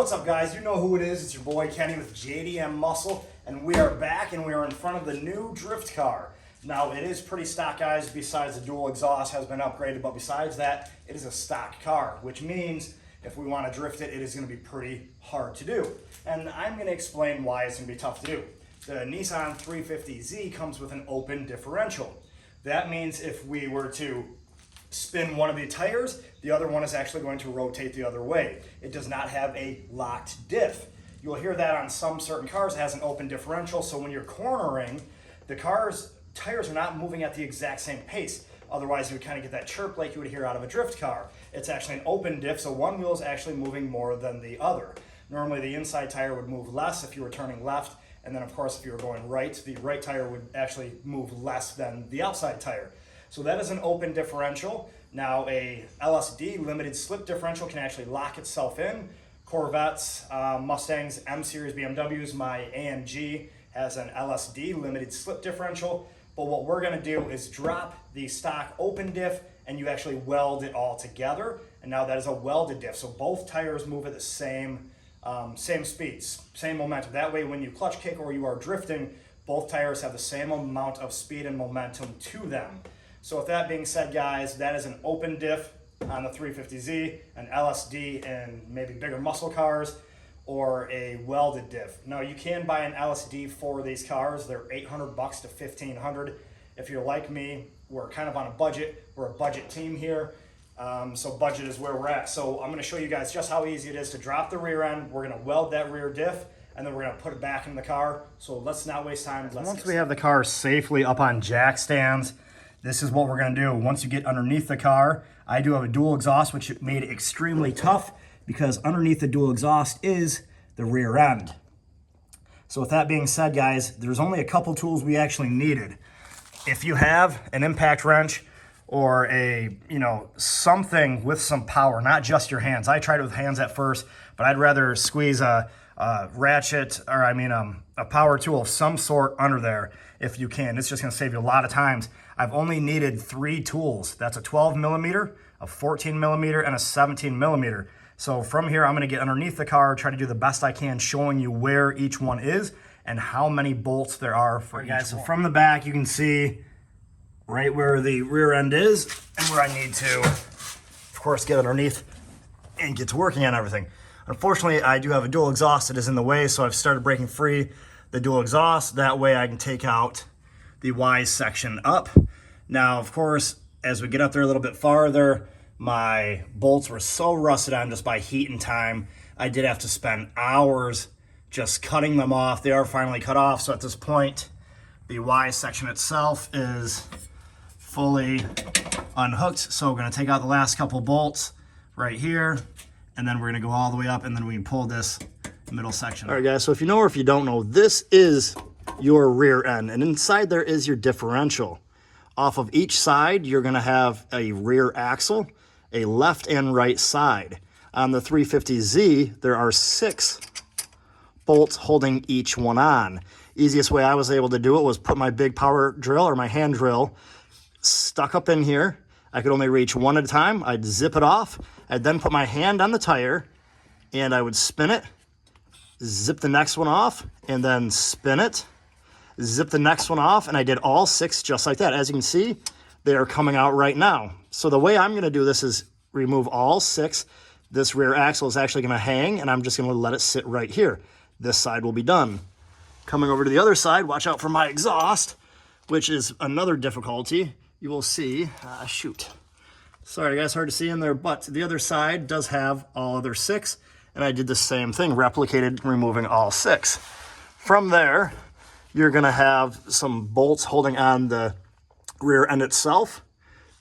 What's up, guys? You know who it is. It's your boy Kenny with Jdm Muscle, and we are back and we are in front of the new drift car. Now, it is pretty stock, guys. Besides the dual exhaust has been upgraded, but besides that, it is a stock car, which means if we want to drift it, it is going to be pretty hard to do. And I'm going to explain why it's going to be tough to do. The Nissan 350Z comes with an open differential. That means if we were to spin one of the tires, the other one is actually going to rotate the other way. It does not have a locked diff. You'll hear that on some certain cars. It has an open differential, so when you're cornering, the car's tires are not moving at the exact same pace. Otherwise, you would kind of get that chirp like you would hear out of a drift car. It's actually an open diff, so one wheel is actually moving more than the other. Normally, the inside tire would move less if you were turning left, and then of course, if you were going right, the right tire would actually move less than the outside tire. So that is an open differential. Now a LSD, limited slip differential, can actually lock itself in. Corvettes, Mustangs, M-Series BMWs, my AMG has an LSD, limited slip differential. But what we're gonna do is drop the stock open diff and you actually weld it all together. And now that is a welded diff. So both tires move at the same speeds, same momentum. That way when you clutch kick or you are drifting, both tires have the same amount of speed and momentum to them. So with that being said, guys, that is an open diff on the 350Z, an LSD in maybe bigger muscle cars, or a welded diff. Now you can buy an LSD for these cars. They're $800 to $1,500. If you're like me, we're kind of on a budget. We're a budget team here. So budget is where we're at. So I'm gonna show you guys just how easy it is to drop the rear end. We're gonna weld that rear diff, and then we're gonna put it back in the car. So let's not waste time. Once we have the car safely up on jack stands, this is what we're gonna do. Once you get underneath the car, I do have a dual exhaust, which made it extremely tough because underneath the dual exhaust is the rear end. So with that being said, guys, there's only a couple tools we actually needed. If you have an impact wrench or something with some power, not just your hands. I tried it with hands at first, but I'd rather squeeze a ratchet, or a power tool of some sort under there if you can. It's just gonna save you a lot of times. I've only needed 3 tools. That's a 12 millimeter, a 14 millimeter, and a 17 millimeter. So from here, I'm gonna get underneath the car, try to do the best I can, showing you where each one is and how many bolts there are for each one. So from the back, you can see right where the rear end is and where I need to, of course, get underneath and get to working on everything. Unfortunately, I do have a dual exhaust that is in the way, so I've started breaking free the dual exhaust. That way I can take out the Y section up. Now, of course, as we get up there a little bit farther, my bolts were so rusted on just by heat and time, I did have to spend hours just cutting them off. They are finally cut off, so at this point, the Y section itself is fully unhooked. So we're gonna take out the last couple bolts right here, and then we're gonna go all the way up, and then we can pull this middle section. All right, guys, so if you know or if you don't know, this is your rear end, and inside there is your differential. Off of each side, you're gonna have a rear axle, a left and right side. On the 350Z, there are 6 bolts holding each one on. Easiest way I was able to do it was put my big power drill or my hand drill stuck up in here. I could only reach one at a time. I'd zip it off. I'd then put my hand on the tire and I would spin it, zip the next one off, and then spin it, zip the next one off, and I did all 6 just like that. As you can see, they are coming out right now. So the way I'm gonna do this is remove all 6. This rear axle is actually gonna hang, and I'm just gonna let it sit right here. This side will be done. Coming over to the other side, watch out for my exhaust, which is another difficulty. You will see, shoot. Sorry guys, hard to see in there, but the other side does have all other 6, and I did the same thing, replicated, removing all 6. From there, you're gonna have some bolts holding on the rear end itself.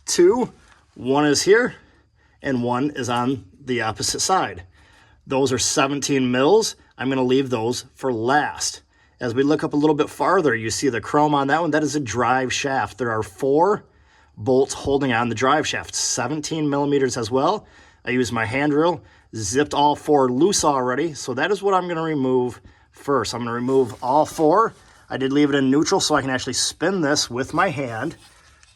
2, one is here, and 1 is on the opposite side. Those are 17 mils. I'm gonna leave those for last. As we look up a little bit farther, you see the chrome on that one. That is a drive shaft. There are 4 bolts holding on the drive shaft, 17 millimeters as well. I used my hand drill, zipped all 4 loose already. So that is what I'm gonna remove first. I'm gonna remove all 4. I did leave it in neutral so I can actually spin this with my hand.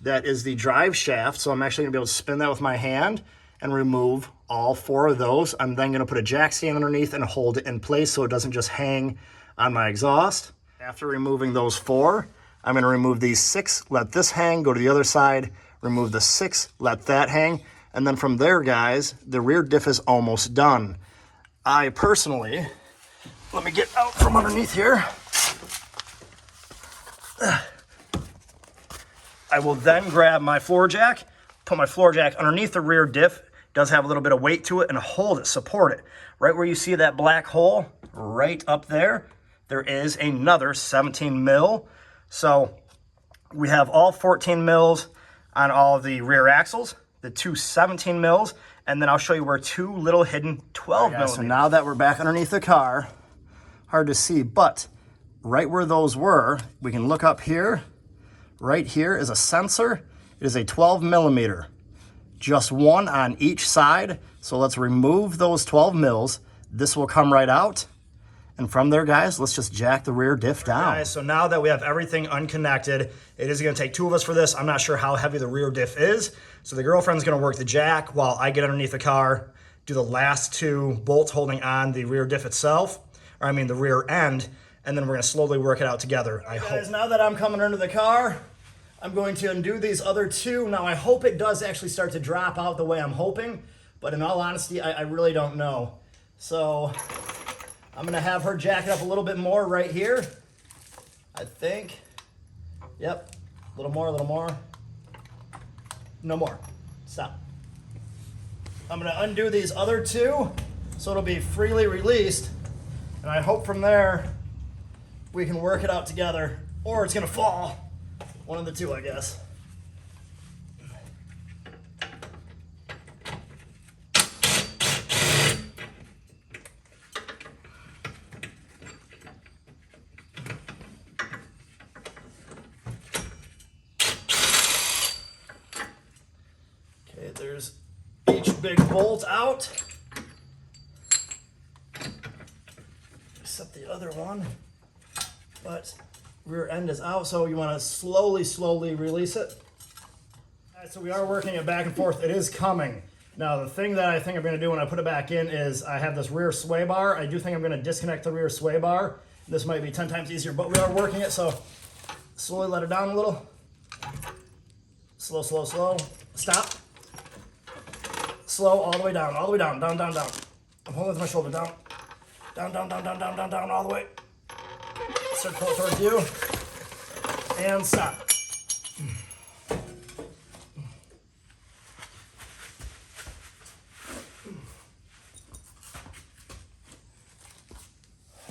That is the drive shaft. So I'm actually gonna be able to spin that with my hand and remove all 4 of those. I'm then gonna put a jack stand underneath and hold it in place so it doesn't just hang on my exhaust. After removing those 4, I'm gonna remove these 6, let this hang, go to the other side, remove the 6, let that hang, and then from there, guys, the rear diff is almost done. I personally, let me get out from underneath here. I will then grab my floor jack, put my floor jack underneath the rear diff. It does have a little bit of weight to it, and hold it, support it. Right where you see that black hole, right up there, there is another 17 mil. So we have all 14 mils on all of the rear axles, the 2 17 mils, and then I'll show you where 2 little hidden 12 millimeters. So now that we're back underneath the car, hard to see, but right where those were, we can look up here. Right here is a sensor. It is a 12 millimeter, just one on each side. So let's remove those 12 mils. This will come right out. And from there, guys, let's just jack the rear diff down. Guys, so now that we have everything unconnected, it is gonna take 2 of us for this. I'm not sure how heavy the rear diff is. So the girlfriend's gonna work the jack while I get underneath the car, do the last 2 bolts holding on the rear diff itself, or I mean the rear end, and then we're gonna slowly work it out together. I hope. Guys, now that I'm coming under the car, I'm going to undo these other 2. Now I hope it does actually start to drop out the way I'm hoping, but in all honesty, I really don't know. So I'm gonna have her jack it up a little bit more right here. I think, yep, a little more. No more, stop. I'm gonna undo these other 2 so it'll be freely released. And I hope from there we can work it out together, or it's gonna fall. One of the 2, I guess. Okay, there's each big bolt out, except the other one, but rear end is out, so you want to slowly release it. All right, so we are working it back and forth. It is coming. Now, the thing that I think I'm going to do when I put it back in is I have this rear sway bar. I do think I'm going to disconnect the rear sway bar. This might be 10 times easier, but we are working it, so slowly let it down a little. Slow. Stop. Slow, all the way down, down. I'm holding with my shoulder, down, all the way. Circle towards you, and stop.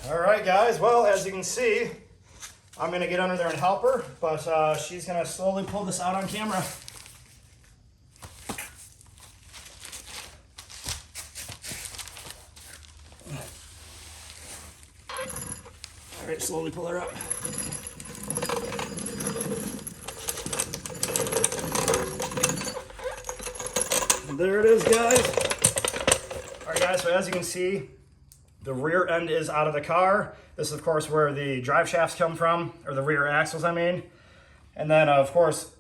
All right, guys, well, as you can see, I'm gonna get under there and help her, but she's gonna slowly pull this out on camera. All right, slowly pull her up. And there it is, guys. All right, guys, so as you can see, the rear end is out of the car. This is, of course, where the drive shafts come from, or the rear axles, I mean. And then, of course,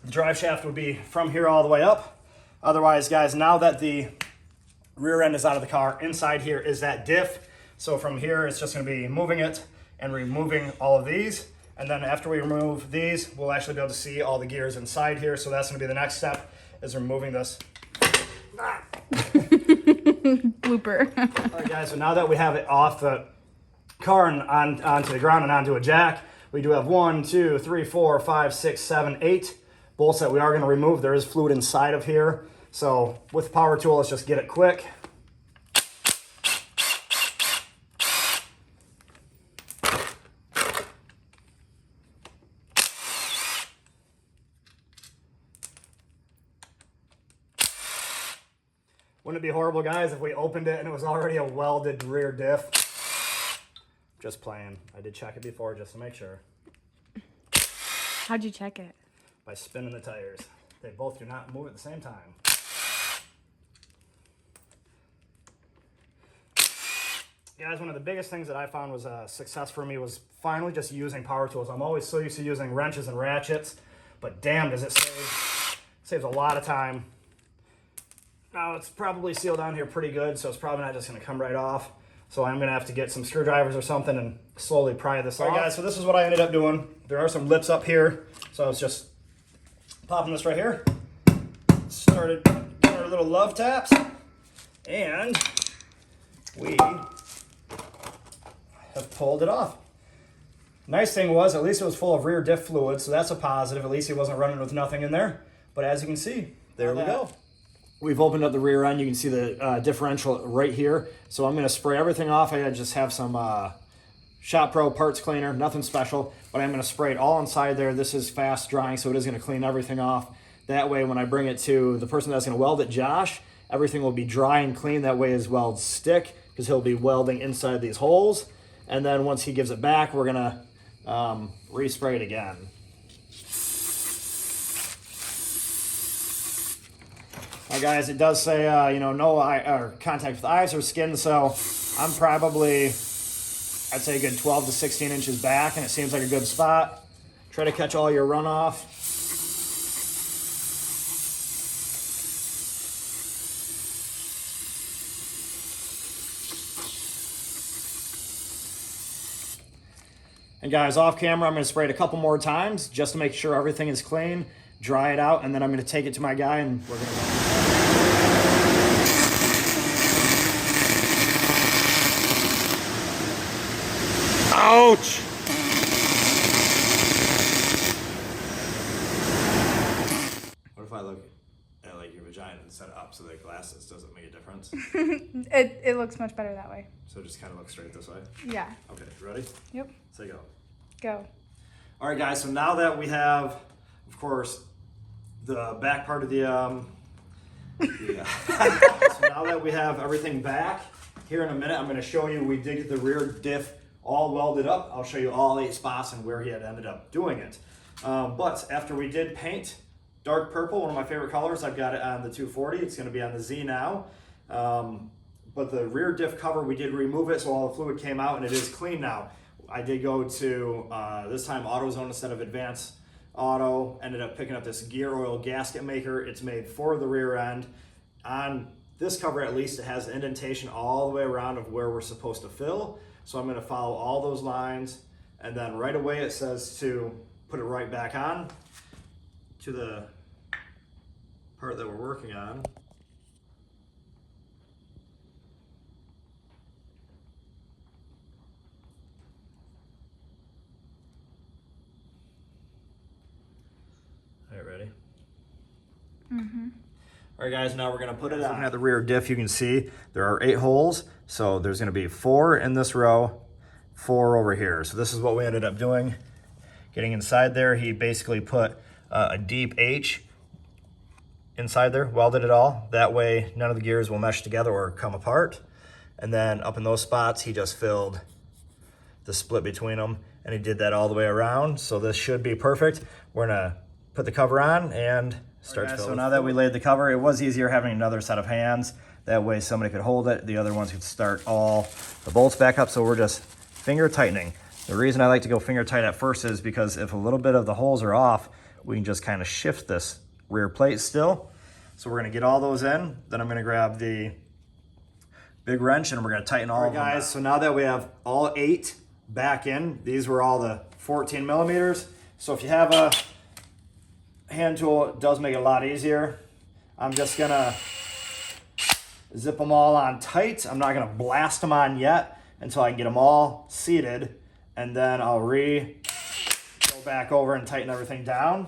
the drive shaft would be from here all the way up. Otherwise, guys, now that the rear end is out of the car, inside here is that diff. So from here, it's just gonna be moving it and removing all of these. And then after we remove these, we'll actually be able to see all the gears inside here. So that's gonna be the next step, is removing this. Blooper. All right, guys, so now that we have it off the car and onto the ground and onto a jack, we do have 1, 2, 3, 4, 5, 6, 7, 8 bolts that we are gonna remove. There is fluid inside of here. So with the power tool, let's just get it quick. Wouldn't it be horrible, guys, if we opened it and it was already a welded rear diff? Just playing. I did check it before just to make sure. How'd you check it? By spinning the tires. They both do not move at the same time. Guys, one of the biggest things that I found was a success for me was finally just using power tools. I'm always so used to using wrenches and ratchets, but damn, does it save. Saves a lot of time. Now it's probably sealed on here pretty good, so it's probably not just gonna come right off. So I'm gonna have to get some screwdrivers or something and slowly pry this off. All right guys, so this is what I ended up doing. There are some lips up here, so I was just popping this right here. Started doing our little love taps, and we have pulled it off. Nice thing was, at least it was full of rear diff fluid, so that's a positive. At least he wasn't running with nothing in there. But as you can see, there we go. We've opened up the rear end. You can see the differential right here. So I'm going to spray everything off. I just have some Shop Pro parts cleaner, nothing special, but I'm going to spray it all inside there. This is fast drying, so it is going to clean everything off. That way, when I bring it to the person that's going to weld it, Josh, everything will be dry and clean. That way his welds stick, because he'll be welding inside these holes. And then once he gives it back, we're going to respray it again. Now guys, it does say, no eye or contact with eyes or skin, so I'm probably, I'd say a good 12 to 16 inches back, and it seems like a good spot. Try to catch all your runoff. And guys, off camera, I'm going to spray it a couple more times just to make sure everything is clean, dry it out, and then I'm going to take it to my guy and we're going to Ouch! What if I look at like your vagina instead of up so the glasses doesn't make a difference? It looks much better that way. So just kind of look straight this way? Yeah. Okay, ready? Yep. Say go. Go. All right, guys, so now that we have, of course, the back part of the, so now that we have everything back, here in a minute, I'm going to show you, we did get the rear diff all welded up. I'll show you all 8 spots and where he had ended up doing it. But after we did paint dark purple, one of my favorite colors, I've got it on the 240. It's going to be on the Z now. But the rear diff cover, we did remove it, so all the fluid came out, and it is clean now. I did go to, this time, AutoZone instead of Advanced Auto. Ended up picking up this gear oil gasket maker. It's made for the rear end. On this cover, at least, it has an indentation all the way around of where we're supposed to fill. So I'm going to follow all those lines, and then right away it says to put it right back on to the part that we're working on. All right, ready? Mm-hmm. All right, guys, now we're going to put it on. Looking at the rear diff, you can see there are 8 holes. So there's going to be 4 in this row, 4 over here. So this is what we ended up doing. Getting inside there, he basically put a deep H inside there, welded it all. That way, none of the gears will mesh together or come apart. And then up in those spots, he just filled the split between them, and he did that all the way around. So this should be perfect. We're going to put the cover on and start filling. So now that we laid the cover, it was easier having another set of hands. That way somebody could hold it. The other ones could start all the bolts back up. So we're just finger tightening. The reason I like to go finger tight at first is because if a little bit of the holes are off, we can just kind of shift this rear plate still. So we're going to get all those in. Then I'm going to grab the big wrench and we're going to tighten all of them. Guys, so now that we have all 8 back in, these were all the 14 millimeters. So if you have a hand tool, it does make it a lot easier. I'm just going to zip them all on tight. I'm not going to blast them on yet until I can get them all seated, and then I'll go back over and tighten everything down.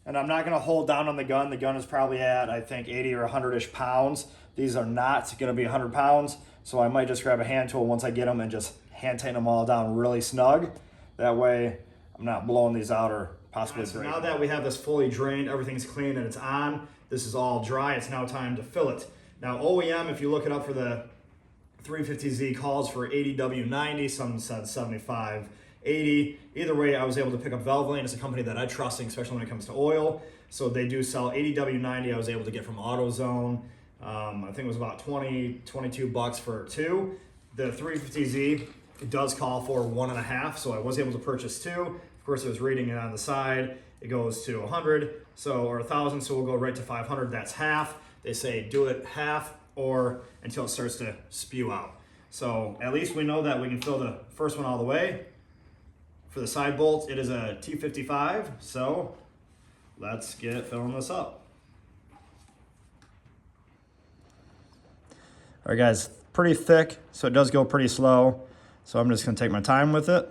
And I'm not going to hold down on the gun. The gun is probably at, I think, 80 or 100-ish pounds. These are not going to be 100 pounds, so I might just grab a hand tool once I get them and just hand tighten them all down really snug. That way I'm not blowing these out or possibly breaking. So now that we have this fully drained, everything's clean and it's on, this is all dry, it's now time to fill it. Now OEM, if you look it up for the 350Z, calls for 80W90, some said 7580. Either way, I was able to pick up Valvoline. It's a company that I trust, especially when it comes to oil. So they do sell 80W90. I was able to get from AutoZone. I think it was about 22 bucks for 2. The 350Z, it does call for 1.5, so I was able to purchase 2. Of course, it was reading it on the side, it goes to 100, so, or 1,000, so we'll go right to 500. That's half. They say do it half or until it starts to spew out. So at least we know that we can fill the first one all the way. For the side bolts, it is a T55, so let's get filling this up. All right, guys, pretty thick, so it does go pretty slow. So I'm just gonna take my time with it,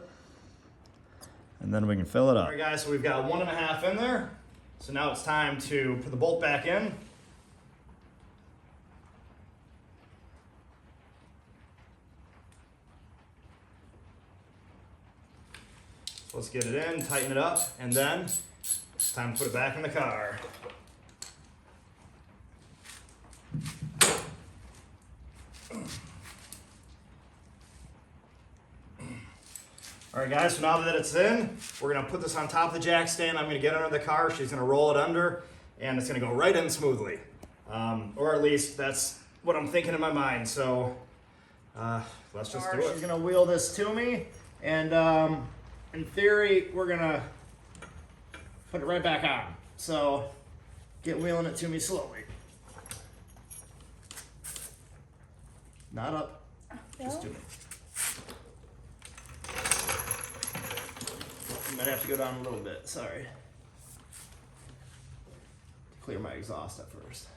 and then we can fill it up. All right, guys, so we've got 1.5 in there. So now it's time to put the bolt back in. So let's get it in, tighten it up, and then it's time to put it back in the car. All right, guys, so now that it's in, we're gonna put this on top of the jack stand. I'm gonna get under the car, she's gonna roll it under, and it's gonna go right in smoothly. Or at least that's what I'm thinking in my mind, so let's just do it. She's gonna wheel this to me, and in theory, we're gonna put it right back on. So get wheeling it to me slowly. Not up, just to me. Might have to go down a little bit, sorry. Clear my exhaust at first.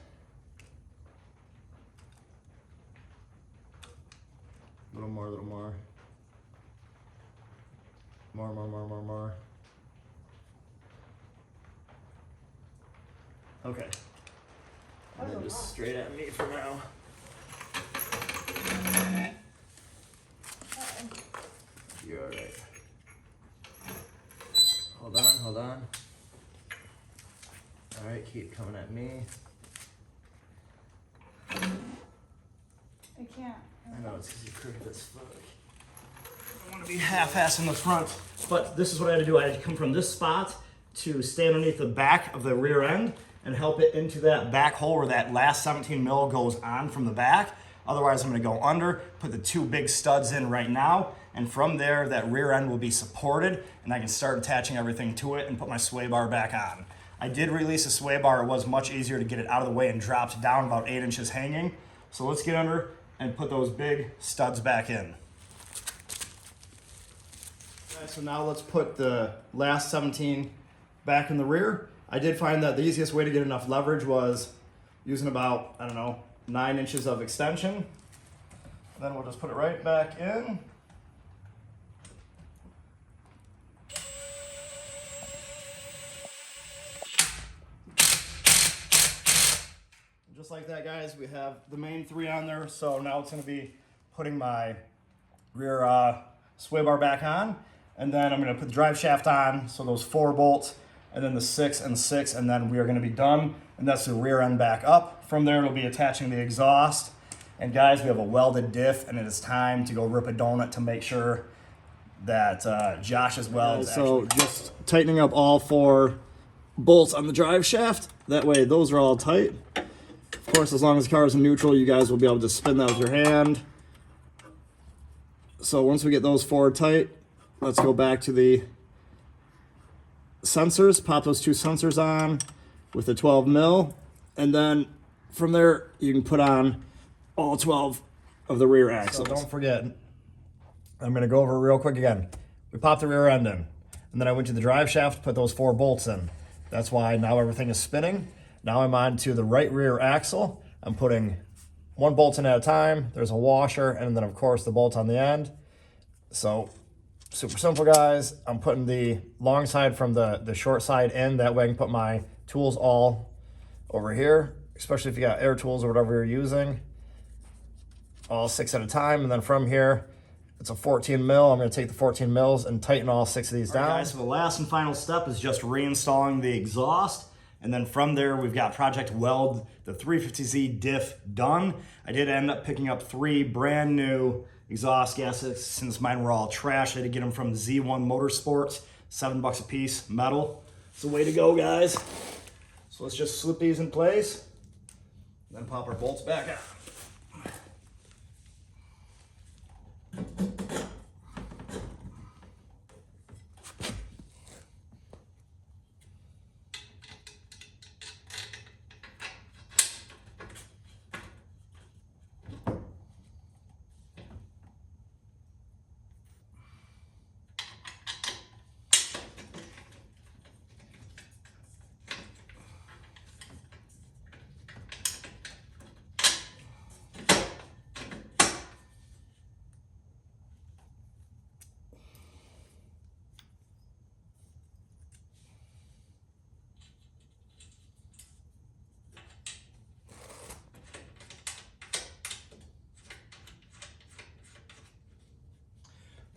A little more, a little more. More. Okay. And then just straight at me for now. You're all right. Hold on. All right, keep coming at me. I can't. I know, it's because you're crooked as fuck. I don't want to be half-assed in the front, but this is what I had to do. I had to come from this spot to stay underneath the back of the rear end and help it into that back hole where that last 17 mil goes on from the back. Otherwise, I'm gonna go under, put the 2 big studs in right now, and from there, that rear end will be supported, and I can start attaching everything to it and put my sway bar back on. I did release the sway bar. It was much easier to get it out of the way and dropped down about 8 inches hanging. So let's get under and put those big studs back in. Okay, so now let's put the last 17 back in the rear. I did find that the easiest way to get enough leverage was using about, 9 inches of extension. Then we'll just put it right back in. Just like that, guys, we have the main 3 on there. So now it's gonna be putting my rear sway bar back on. And then I'm gonna put the drive shaft on. So those 4 bolts, and then the 6 and 6, and then we are gonna be done. And that's the rear end back up. From there, it'll be attaching the exhaust. And guys, we have a welded diff, and it is time to go rip a donut to make sure that Josh's weld. So just tightening up all 4 bolts on the drive shaft. That way, those are all tight. Of course, as long as the car is in neutral, you guys will be able to spin that with your hand. So once we get those 4 tight, let's go back to the sensors. Pop those 2 sensors on with the 12 mil, and then from there, you can put on all 12 of the rear axles. So don't forget, I'm gonna go over real quick again. We popped the rear end in, and then I went to the drive shaft, put those 4 bolts in. That's why now everything is spinning. Now I'm on to the right rear axle. I'm putting 1 bolt in at a time. There's a washer, and then of course the bolt on the end. So super simple, guys. I'm putting the long side from the short side in. That way I can put my tools all over here, especially if you got air tools or whatever you're using. All 6 at a time, and then from here, it's a 14 mil. I'm gonna take the 14 mils and tighten all 6 of these down. All right, guys, so the last and final step is just reinstalling the exhaust. And then from there, we've got Project Weld, the 350Z diff done. I did end up picking up 3 brand new exhaust gaskets since mine were all trash. I had to get them from Z1 Motorsports, $7 a piece, metal. It's the way to go, guys. So let's just slip these in place, then pop our bolts back out.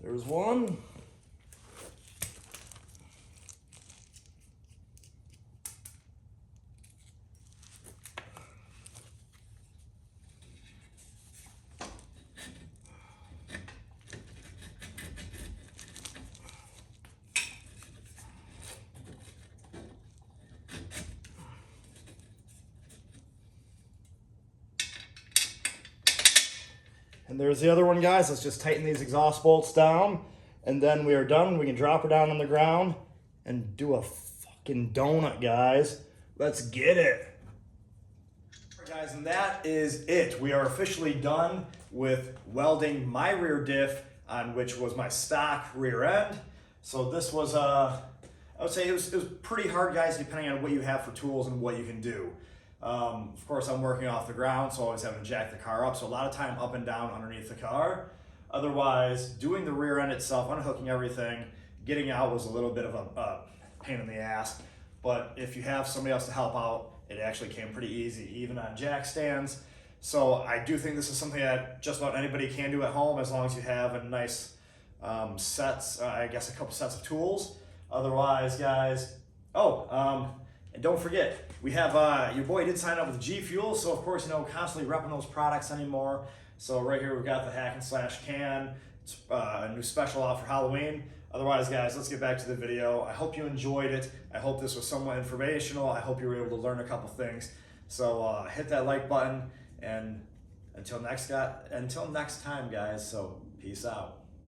There's one. And there's the other one, guys. Let's just tighten these exhaust bolts down, and then we are done. We can drop her down on the ground and do a fucking donut, guys. Let's get it. All right, guys, and that is it. We are officially done with welding my rear diff on which was my stock rear end. So this was, I would say it was pretty hard, guys, depending on what you have for tools and what you can do. Of course, I'm working off the ground, so I always having to jack the car up. So a lot of time up and down underneath the car. Otherwise, doing the rear end itself, unhooking everything, getting out was a little bit of a pain in the ass. But if you have somebody else to help out, it actually came pretty easy, even on jack stands. So I do think this is something that just about anybody can do at home, as long as you have a nice sets, I guess a couple sets of tools. Otherwise, guys, and don't forget, we have, your boy did sign up with G Fuel, so of course, constantly repping those products anymore. So right here, we've got the Hack and Slash can. It's a new special out for Halloween. Otherwise, guys, let's get back to the video. I hope you enjoyed it. I hope this was somewhat informational. I hope you were able to learn a couple things. So hit that like button, and until next time, guys, so peace out.